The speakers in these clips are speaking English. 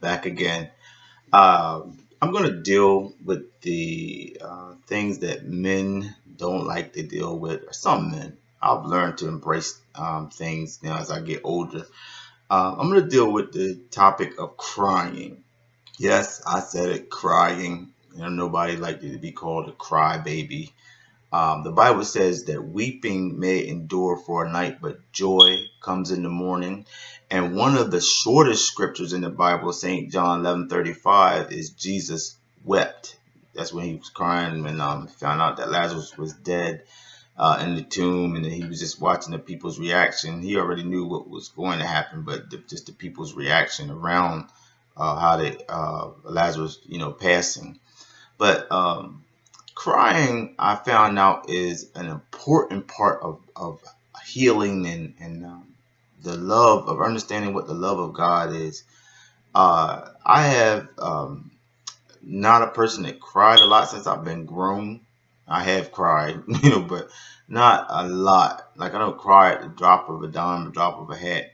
back again. Uh, I'm going to deal with the things that men don't like to deal with, or some men. I've learned to embrace things now as I get older. I'm going to deal with the topic of crying. Yes, I said it, crying. Nobody liked it to be called a crybaby. The Bible says that weeping may endure for a night, but joy comes in the morning. And one of the shortest scriptures in the Bible, St. John 11:35, is Jesus wept. That's when he was crying when found out that Lazarus was dead in the tomb, and he was just watching the people's reaction. He already knew what was going to happen, but just the people's reaction around how they Lazarus, passing. But crying, I found out, is an important part of healing and the love of understanding what the love of God is. I have not a person that cried a lot since I've been grown. I have cried, but not a lot. Like I don't cry at the drop of a dime, the drop of a hat.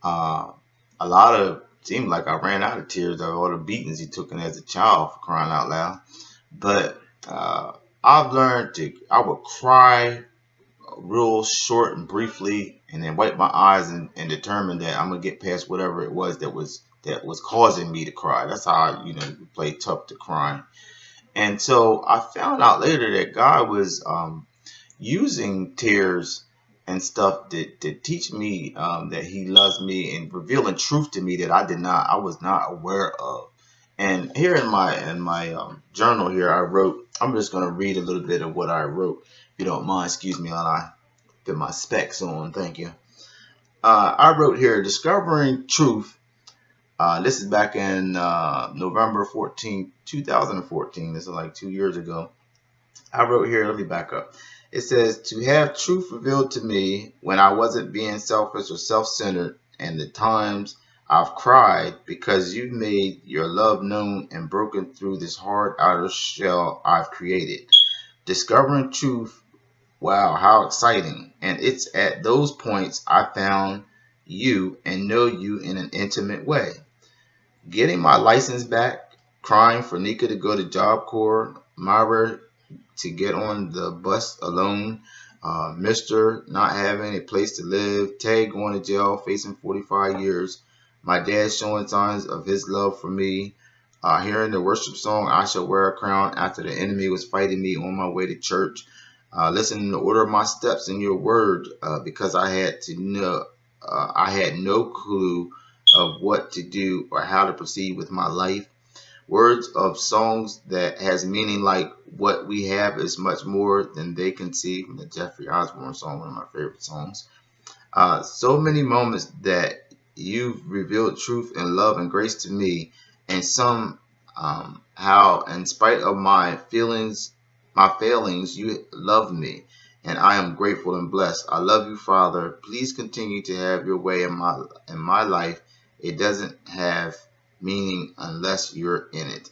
Uh, a lot of seemed like I ran out of tears of all the beatings he took in as a child for crying out loud. But I've learned I would cry real short and briefly, and then wipe my eyes and determine that I'm gonna get past whatever it was that was causing me to cry. That's how I, play tough to crying. And so I found out later that God was using tears and stuff to teach me that He loves me and revealing truth to me that I was not aware of. And here in my journal here, I wrote. I'm just gonna read a little bit of what I wrote, if you don't mind. Excuse me while I put my specs on. Thank you. I wrote here, discovering truth. This is back in November 14th, 2014. This is like 2 years ago. I wrote here, let me back up. It says, to have truth revealed to me when I wasn't being selfish or self-centered, and the times I've cried because you've made your love known and broken through this hard outer shell I've created. Discovering truth, wow, how exciting. And it's at those points I found you and know you in an intimate way. Getting my license back, crying for Nika to go to Job Corps, Myra to get on the bus alone, Mr. not having a place to live, Tay going to jail facing 45 years, my dad showing signs of his love for me, hearing the worship song I Shall Wear a Crown after the enemy was fighting me on my way to church, listening to order my steps in your word because I had no clue of what to do or how to proceed with my life. Words of songs that has meaning like what we have is much more than they can see, from the Jeffrey Osborne song, one of my favorite songs. So many moments that you've revealed truth and love and grace to me, and some how in spite of my failings, you love me, and I am grateful and blessed. I love you, Father. Please continue to have your way in my life. It doesn't have meaning unless you're in it.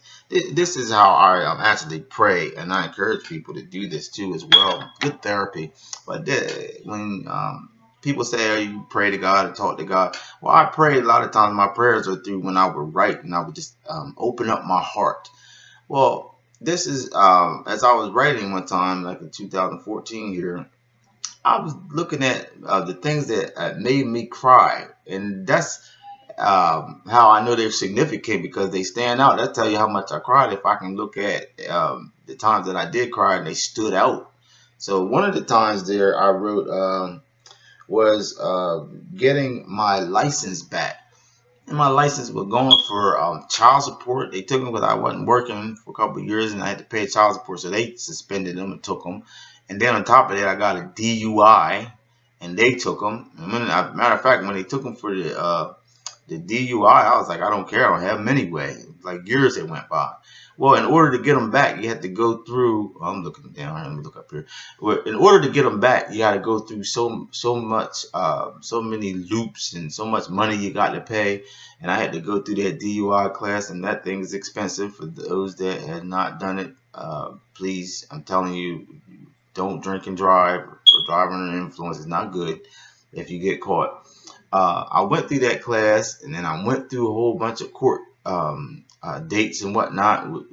This is how I actually pray, and I encourage people to do this too as well. Good therapy. But when people say, "Oh, you pray to God and talk to God," well, I pray a lot of times. My prayers are through when I would write, and I would just open up my heart. Well, this is as I was writing one time, like in 2014 here. I was looking at the things that made me cry, and that's how I know they're significant because they stand out. That tell you how much I cried if I can look at the times that I did cry and they stood out. So one of the times there I wrote was getting my license back. And my license was going for child support. They took me because I wasn't working for a couple of years and I had to pay child support. So they suspended them and took them. And then on top of that, I got a DUI and they took them. And matter of fact, when they took them for the DUI, I was like, I don't care. I don't have them anyway. Like years they went by. Well, in order to get them back, you have to go through. I'm looking down. Let me look up here. Well, in order to get them back, you got to go through so much, so many loops and so much money you got to pay. And I had to go through that DUI class, and that thing is expensive for those that had not done it. Please, I'm telling you, don't drink and drive or drive under influence. It's not good if you get caught. I went through that class, and then I went through a whole bunch of court dates and whatnot with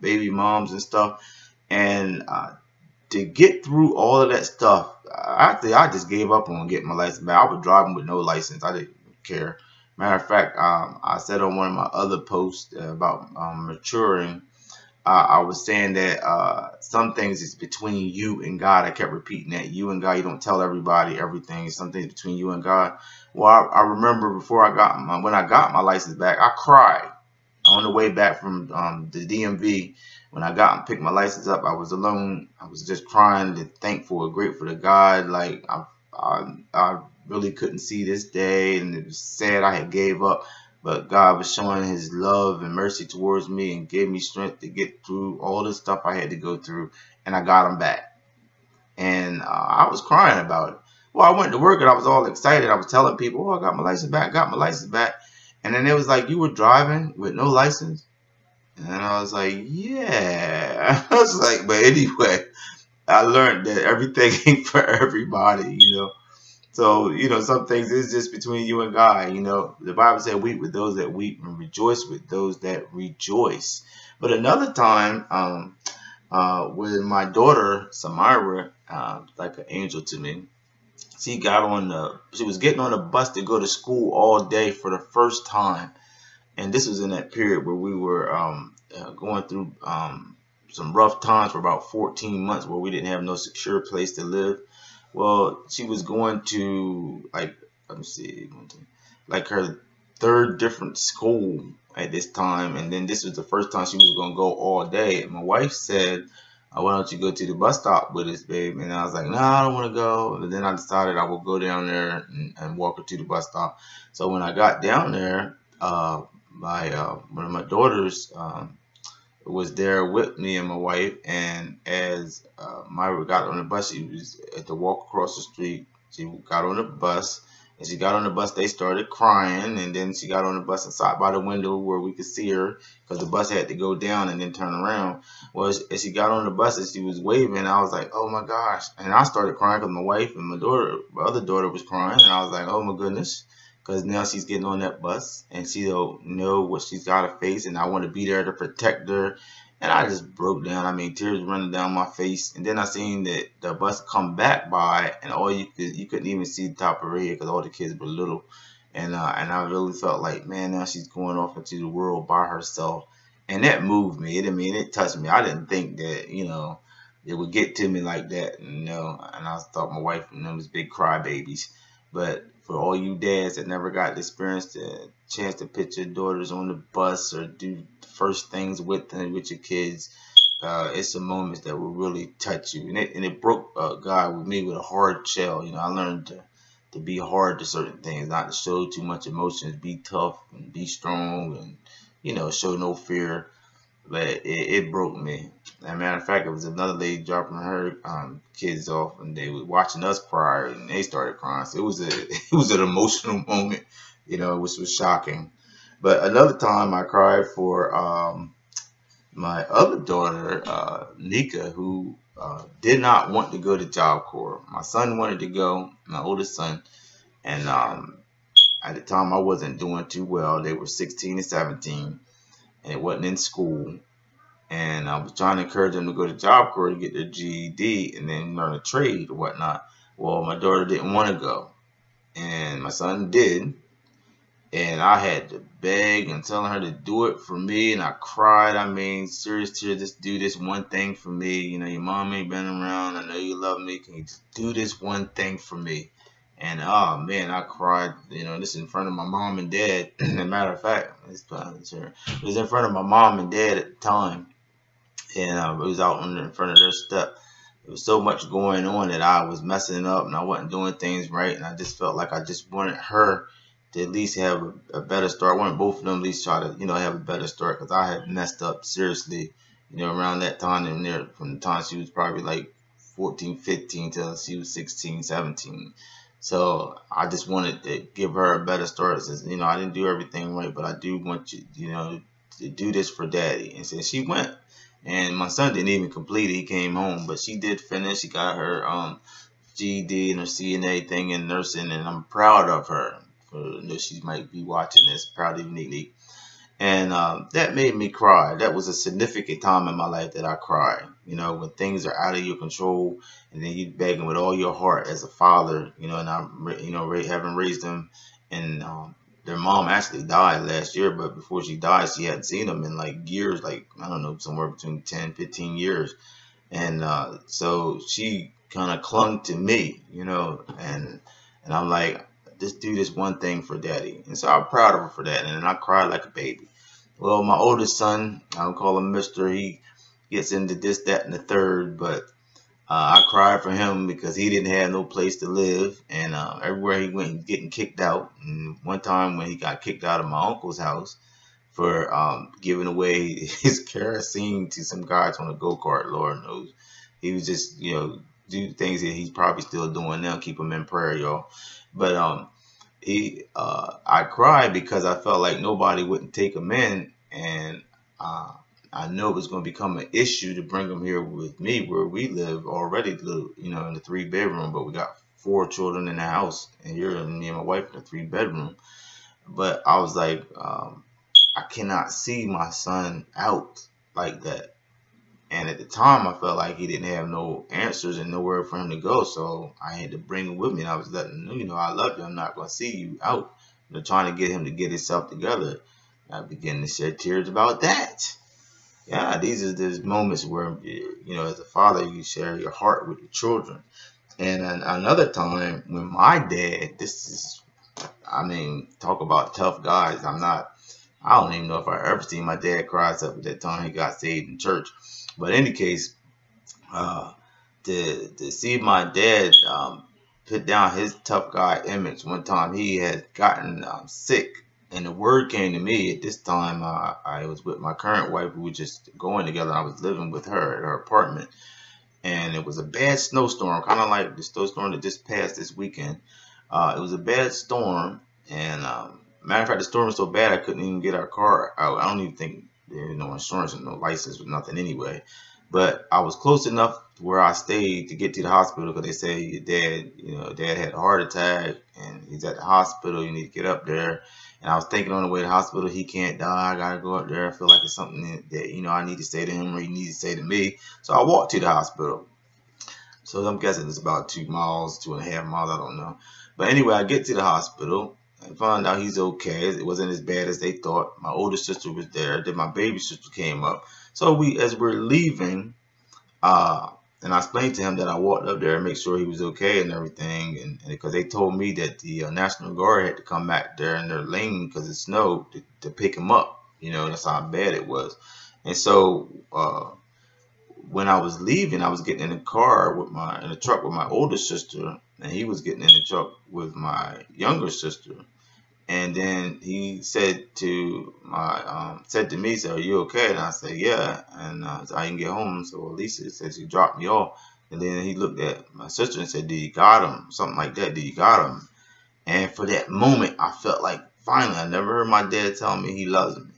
baby moms and stuff. And to get through all of that stuff, actually, I just gave up on getting my license back. I was driving with no license. I didn't care. Matter of fact, I said on one of my other posts about maturing, I was saying that some things is between you and God. I kept repeating that. You and God, you don't tell everybody everything. Some things between you and God. Well, I remember before when I got my license back, I cried on the way back from the DMV. When I got and picked my license up, I was alone. I was just crying and thankful and grateful to God. Like I really couldn't see this day, and it was sad I had gave up. But God was showing His love and mercy towards me and gave me strength to get through all the stuff I had to go through, and I got them back. And I was crying about it. Well, I went to work and I was all excited. I was telling people, "Oh, I got my license back, got my license back." And then it was like, "You were driving with no license?" And I was like, "Yeah." I was like, but anyway, I learned that everything ain't for everybody, you know. So, you know, some things is just between you and God, you know. The Bible said, "Weep with those that weep and rejoice with those that rejoice." But another time, when my daughter, Samira, like an angel to me, she was getting on the bus to go to school all day for the first time. And this was in that period where we were going through some rough times for about 14 months where we didn't have no secure place to live. Well, she was going to, like, let me see, like her third different school at this time, and then this was the first time she was going to go all day. And my wife said, "Why don't you go to the bus stop with us, babe?" And I was like, "No, I don't want to go." But then I decided I would go down there and walk her to the bus stop. So when I got down there, my one of my daughters was there with me and my wife, and as Myra got on the bus, she was at the walk across the street. She got on the bus, and she got on the bus. They started crying, and then she got on the bus and sat by the window where we could see her because the bus had to go down and then turn around. Well, as she got on the bus and she was waving, I was like, "Oh my gosh!" And I started crying because my wife and my other daughter, was crying, and I was like, "Oh my goodness." Because now she's getting on that bus and she don't know what she's got to face, and I want to be there to protect her. And I just broke down. I mean, tears running down my face. And then I seen that the bus come back by, and all you couldn't even see the top of her head because all the kids were little. And I really felt like, man, now she's going off into the world by herself, and that moved me. It touched me. I didn't think that, you know, it would get to me like that, you know. And I thought my wife and them was big crybabies. But for all you dads that never got to experience the chance to put your daughters on the bus or do the first things with them, with your kids, it's some moments that will really touch you. And it broke God with me with a hard shell. You know, I learned to be hard to certain things, not to show too much emotions, be tough and be strong, and, you know, show no fear. But it broke me. As a matter of fact, it was another lady dropping her kids off, and they were watching us cry, and they started crying. So it was it was an emotional moment, you know, which was shocking. But another time I cried for my other daughter, Nika, who did not want to go to Job Corps. My son wanted to go, my oldest son, and at the time I wasn't doing too well. They were 16 and 17, and it wasn't in school. And I was trying to encourage them to go to Job Corps to get their GED and then learn a trade or whatnot. Well, my daughter didn't want to go, and my son did. And I had to beg and telling her to do it for me, and I cried. I mean, serious tears. Just do this one thing for me. You know, your mom ain't been around. I know you love me. Can you just do this one thing for me? And oh man, I cried. You know, this is in front of my mom and dad. As a matter of fact, it was in front of my mom and dad at the time, and it was out in front of their step. There was so much going on that I was messing up and I wasn't doing things right, and I just felt like I just wanted her to at least have a better start. I wanted both of them at least try to, you know, have a better start because I had messed up seriously, you know, around that time, and there from the time she was probably like 14, 15 till she was 16, 17. So I just wanted to give her a better start. Since, you know, I didn't do everything right, but I do want you, you know, to do this for daddy. And so she went. And my son didn't even complete it. He came home, but she did finish. She got her GED and her CNA thing in nursing, and I'm proud of her. For, you know, she might be watching this. Proud of you, Neely. And that made me cry. That was a significant time in my life that I cried. You know, when things are out of your control, and then you begging with all your heart as a father. You know, and having raised them, and their mom actually died last year, but before she died, she hadn't seen them in like years, like I don't know, somewhere between 10, 15 years. And so she kind of clung to me, you know, and I'm like, just do this one thing for daddy. And so I'm proud of her for that. And I cried like a baby. Well, my oldest son, I don't call him Mister. He gets into this, that, and the third, but I cried for him because he didn't have no place to live, and everywhere he went, he was getting kicked out. And one time when he got kicked out of my uncle's house for giving away his kerosene to some guys on a go-kart, Lord knows, he was just, you know, do things that he's probably still doing now. Keep him in prayer, y'all. But I cried because I felt like nobody wouldn't take him in, and uh, I know it was going to become an issue to bring him here with me where we live already, you know, in the 3 bedroom, but we got 4 children in the house, and here me and my wife in a 3 bedroom. But I was like, I cannot see my son out like that. And at the time, I felt like he didn't have no answers and nowhere for him to go. So I had to bring him with me. And I was letting him know, you know, I love you. I'm not going to see you out. You know, trying to get him to get himself together. I began to shed tears about that. Yeah, these are those moments where, you know, as a father, you share your heart with your children. And another time when my dad, this is, I mean, talk about tough guys. I don't even know if I ever seen my dad cry up at that time he got saved in church. But in any case, uh, to see my dad put down his tough guy image. One time he had gotten sick, and the word came to me. At this time, I was with my current wife. We were just going together. I was living with her at her apartment, and it was a bad snowstorm, kind of like the snowstorm that just passed this weekend. It was a bad storm, and matter of fact, the storm was so bad I couldn't even get our car out. I don't even think there was no insurance and no license or nothing anyway. But I was close enough to where I stayed to get to the hospital because they say your dad, you know, dad had a heart attack and he's at the hospital. You need to get up there. And I was thinking on the way to the hospital, he can't die. I gotta go up there. I feel like it's something that you know I need to say to him or he needs to say to me. So I walked to the hospital. So I'm guessing it's about 2 miles, 2.5 miles, I don't know. But anyway, I get to the hospital and find out he's okay. It wasn't as bad as they thought. My older sister was there. Then my baby sister came up. So as we're leaving, uh, and I explained to him that I walked up there and make sure he was okay and everything, and because they told me that the National Guard had to come back there in their lane because it snowed to pick him up. You know, that's how bad it was. And so when I was leaving, I was getting in the car in the truck with my older sister, and he was getting in the truck with my younger sister. And then he said to me, "So are you okay?" And I said, "Yeah." And so I can get home. So Lisa said she dropped me off. And then he looked at my sister and said, "Do you got him?" Something like that. "Do you got him?" And for that moment, I felt like finally, I never heard my dad tell me he loves me.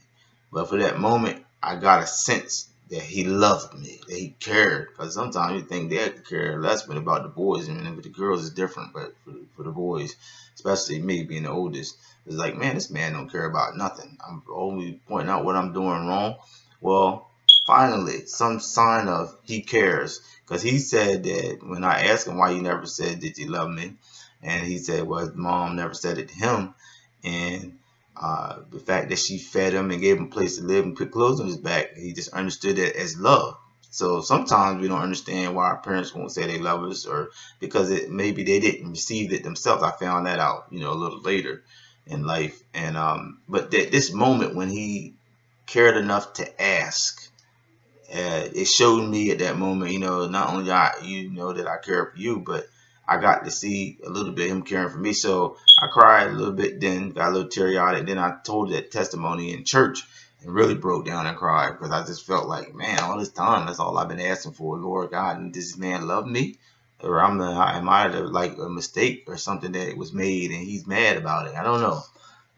But for that moment, I got a sense that he loved me, that he cared. Because sometimes you think dad could care less, but about the boys. I mean, with the girls, it's different. But for the boys, especially me being the oldest, it's like, man, this man don't care about nothing. I'm only pointing out what I'm doing wrong. Well, finally, some sign of he cares. Because he said that when I asked him why he never said, "Did you love me?" And he said, well, his mom never said it to him. And the fact that she fed him and gave him a place to live and put clothes on his back, he just understood it as love. So sometimes we don't understand why our parents won't say they love us, or because maybe they didn't receive it themselves. I found that out, you know, a little later in life. And but this moment when he cared enough to ask, it showed me at that moment, you know, not only you know that I care for you, but I got to see a little bit of him caring for me. So I cried a little bit, then got a little teary eyed, then I told that testimony in church and really broke down and cried because I just felt like, man, all this time, that's all I've been asking for, Lord God, and does this man love me? Or am I like a mistake or something that was made and he's mad about it? I don't know.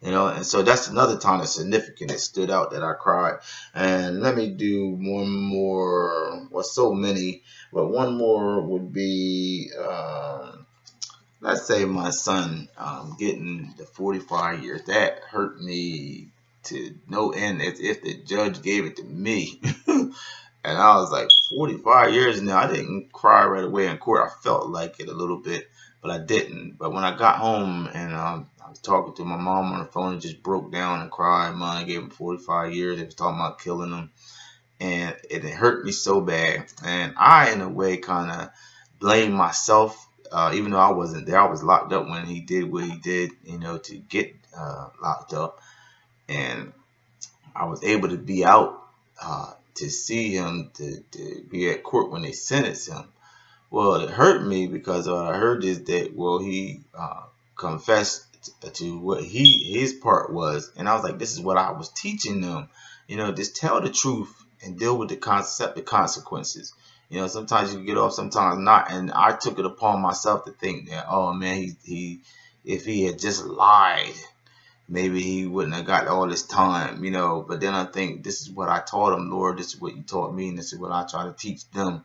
You know, and so that's another time that's significant that stood out that I cried. And let me do one more, well, so many, but one more would be, let's say my son getting the 45 years. That hurt me to no end as if the judge gave it to me. And I was like, 45 years now. I didn't cry right away in court. I felt like it a little bit, but I didn't. But when I got home and I was talking to my mom on the phone and just broke down and cried. Mom gave him 45 years. They was talking about killing him. And it hurt me so bad. And I, in a way, kind of blamed myself, even though I wasn't there. I was locked up when he did what he did, to get locked up. And I was able to be out to see him, to be at court when they sentenced him. Well, it hurt me because what I heard is that, well, he confessed to what his part was. And I was like, this is what I was teaching them. Just tell the truth and deal with the consequences. Sometimes you can get off, sometimes not. And I took it upon myself to think that, oh man, he if he had just lied, maybe he wouldn't have got all this time, But then I think this is what I taught him, Lord. This is what you taught me, and this is what I try to teach them.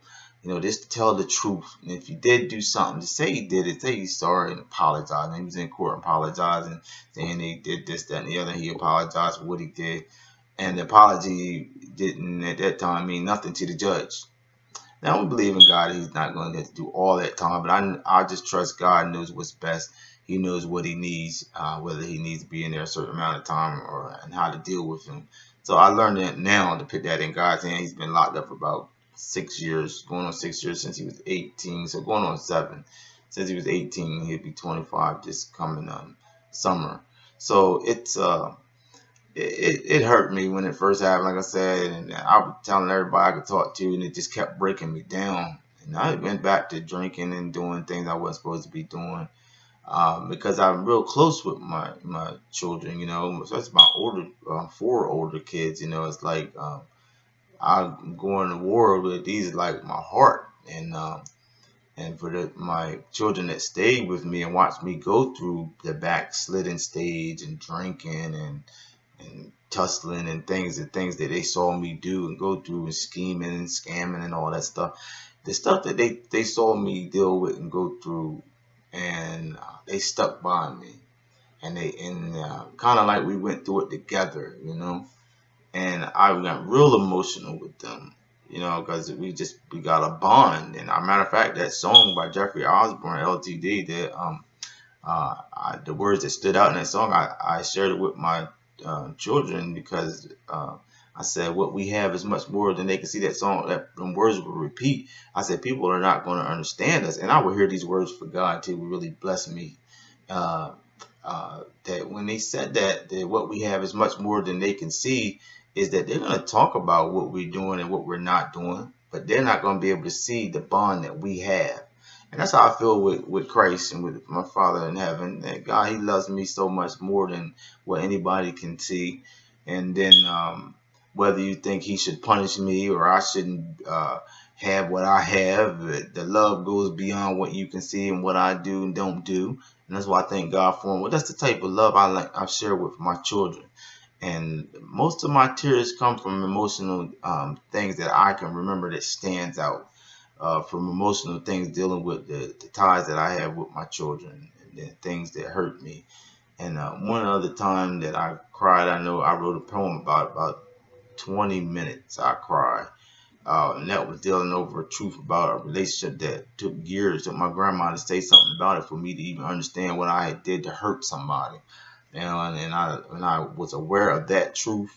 Just tell the truth. And if you did do something, just say he did it. Say he's sorry and apologize. And he was in court apologizing, saying he did this, that, and the other. He apologized for what he did. And the apology didn't at that time mean nothing to the judge. Now, we believe in God. He's not going to do all that time, but I just trust God knows what's best. He knows what he needs, whether he needs to be in there a certain amount of time and how to deal with him. So I learned that now to put that in God's hand. He's been locked up for about 6 years, going on 6 years since he was 18. So going on 7. Since he was 18, he'll be 25 this coming summer. So it hurt me when it first happened, like I said, and I was telling everybody I could talk to, and it just kept breaking me down. And I went back to drinking and doing things I wasn't supposed to be doing. Because I'm real close with my children, so that's my older 4 older kids. It's like I'm going to war with these, like my heart, and for my children that stayed with me and watched me go through the backslidden stage and drinking and tussling and things that they saw me do and go through and scheming and scamming and all that stuff, the stuff that they saw me deal with and go through. And they stuck by me, and kind of like we went through it together, And I got real emotional with them, because we got a bond. And as a matter of fact, that song by Jeffrey Osborne, LTD, the words that stood out in that song, I shared it with my children because I said, what we have is much more than they can see. That song, them words will repeat. I said, people are not going to understand us. And I would hear these words for God too. It really blessed me. That when they said that what we have is much more than they can see, is that they're going to talk about what we're doing and what we're not doing, but they're not going to be able to see the bond that we have. And that's how I feel with Christ and with my Father in heaven. That God, he loves me so much more than what anybody can see. And then whether you think he should punish me or I shouldn't have what I have, the love goes beyond what you can see and what I do and don't do. And that's why I thank God for him. Well, that's the type of love I share with my children. And most of my tears come from emotional things that I can remember that stands out. From emotional things dealing with the ties that I have with my children and the things that hurt me. And one other time that I cried, I know I wrote a poem about 20 minutes. I cried. And that was dealing over a truth about a relationship that took years, took my grandma to say something about it for me to even understand what I did to hurt somebody. And I was aware of that truth.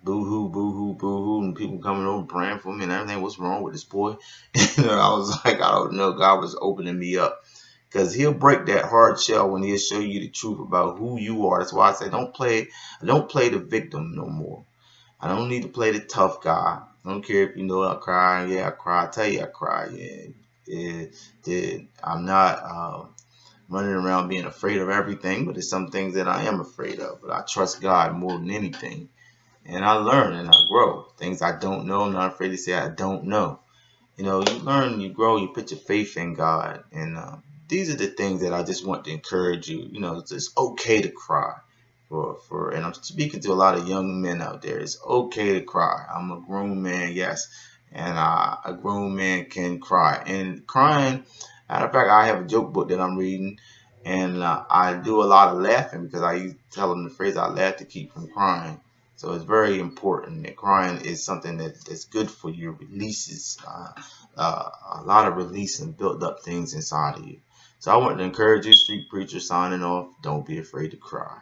Boo-hoo, boo-hoo, boo-hoo, and people coming over praying for me and everything. What's wrong with this boy? And I was like, I don't know. God was opening me up. Because he'll break that hard shell when he'll show you the truth about who you are. That's why I say don't play the victim no more. I don't need to play the tough guy. I don't care if you know I cry. Yeah, I cry. I tell you I cry. Yeah. I'm not running around being afraid of everything, but there's some things that I am afraid of. But I trust God more than anything. And I learn and I grow. Things I don't know, I'm not afraid to say I don't know. You learn, you grow, you put your faith in God. And these are the things that I just want to encourage you. It's okay to cry. And I'm speaking to a lot of young men out there. It's okay to cry. I'm a grown man, yes. And a grown man can cry. And crying, matter of fact, I have a joke book that I'm reading. And I do a lot of laughing because I used to tell them the phrase, I laugh to keep from crying. So it's very important that crying is something that's good for you. Releases a lot of release and build up things inside of you. So I want to encourage you, street preacher, signing off. Don't be afraid to cry.